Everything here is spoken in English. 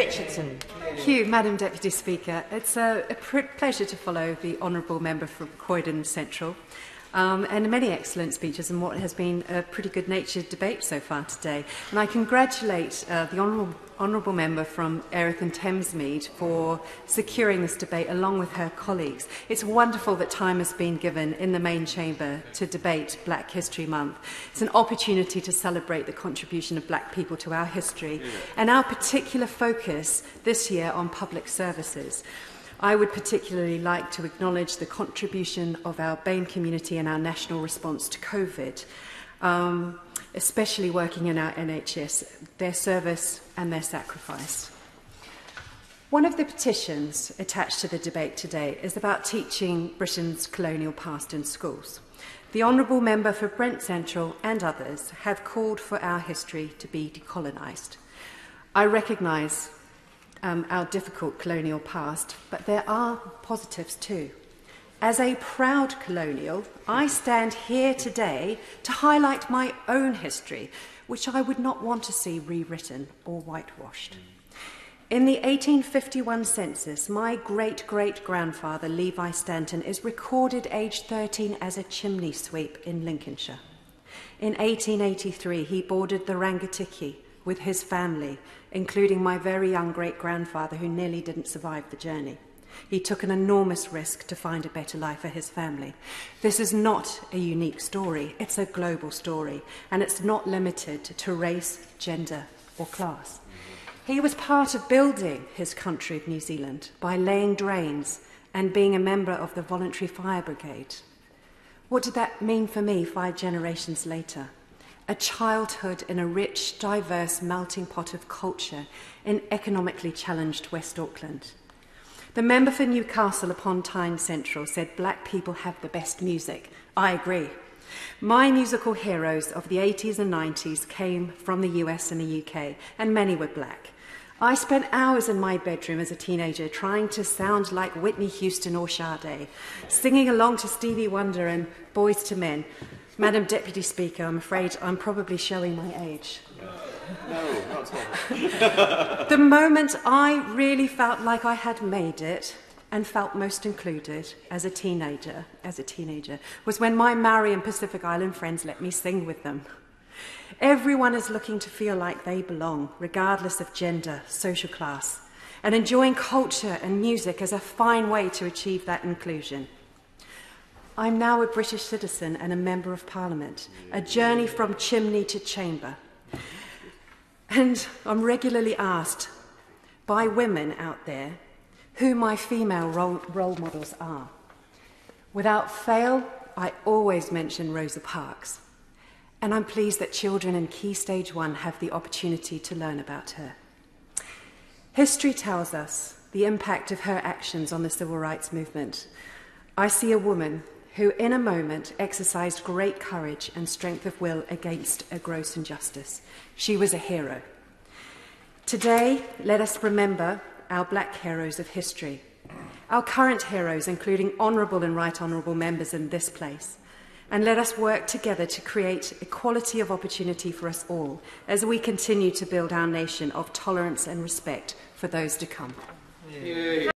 Richardson. Thank you, Madam Deputy Speaker. It's a pleasure to follow the Honourable Member from Croydon Central and many excellent speeches and what has been a pretty good-natured debate so far today. And I congratulate the Honourable Member from Erith and Thamesmead for securing this debate along with her colleagues. It's wonderful that time has been given in the main chamber to debate Black History Month. It's an opportunity to celebrate the contribution of Black people to our history and our particular focus this year on public services. I would particularly like to acknowledge the contribution of our BAME community in our national response to COVID, especially working in our NHS, their service and their sacrifice. One of the petitions attached to the debate today is about teaching Britain's colonial past in schools. The Honourable Member for Brent Central and others have called for our history to be decolonised. I recognise our difficult colonial past, but there are positives too. As a proud colonial, I stand here today to highlight my own history, which I would not want to see rewritten or whitewashed. In the 1851 census, my great-great-grandfather, Levi Stanton, is recorded aged 13 as a chimney sweep in Lincolnshire. In 1883, he boarded the Rangatiki with his family, including my very young great-grandfather who nearly didn't survive the journey. He took an enormous risk to find a better life for his family. This is not a unique story, it's a global story, and it's not limited to race, gender, or class. He was part of building his country of New Zealand by laying drains and being a member of the Voluntary Fire Brigade. What did that mean for me 5 generations later? A childhood in a rich, diverse melting pot of culture in economically challenged West Auckland. The member for Newcastle upon Tyne Central said Black people have the best music. I agree. My musical heroes of the 80s and 90s came from the US and the UK, and many were Black. I spent hours in my bedroom as a teenager trying to sound like Whitney Houston or Sade, singing along to Stevie Wonder and Boys to Men. Madam Deputy Speaker, I'm afraid I'm probably showing my age. No, not at all. The moment I really felt like I had made it and felt most included as a teenager, was when my Maori and Pacific Island friends let me sing with them. Everyone is looking to feel like they belong, regardless of gender, social class, and enjoying culture and music as a fine way to achieve that inclusion. I'm now a British citizen and a Member of Parliament, a journey from chimney to chamber. And I'm regularly asked by women out there who my female role models are. Without fail, I always mention Rosa Parks. And I'm pleased that children in Key Stage 1 have the opportunity to learn about her. History tells us the impact of her actions on the civil rights movement. I see a woman who in a moment exercised great courage and strength of will against a gross injustice. She was a hero. Today, let us remember our Black heroes of history, our current heroes, including honourable and right honourable members in this place, and let us work together to create equality of opportunity for us all as we continue to build our nation of tolerance and respect for those to come. Yeah.